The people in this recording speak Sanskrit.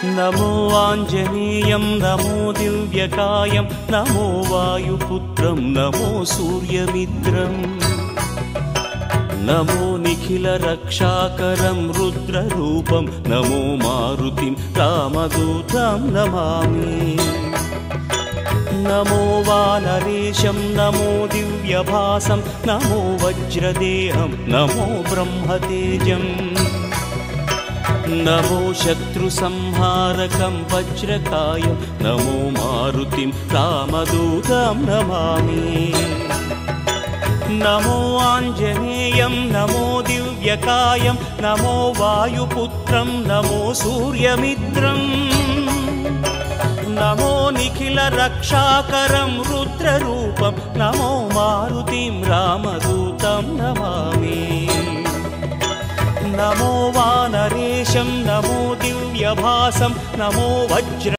नमो आञ्जनेयं नमो दिव्यकायं नमो वायुपुत्रं नमो सूर्यमित्रम् नमो निखिलरक्षाकरं रुद्ररूपं नमो मारुतिं रामदूतं नमामि नमो वानरेशं नमो दिव्यभासं नमो वज्रदेहं नमो ब्रह्मतेजम् नमो शत्रुसंहारकं वज्रकायं नमो मारुतिं रामदूतं नमामि नमो आञ्जनेयं नमो दिव्यकायं नमो वायुपुत्रं नमो सूर्यमित्रम् नमो निखिलरक्षाकरं रुद्ररूपं नमो मारुतिं रामदूतं नमामि नमो वानरेशं नमो दिव्यभासं नमो वज्र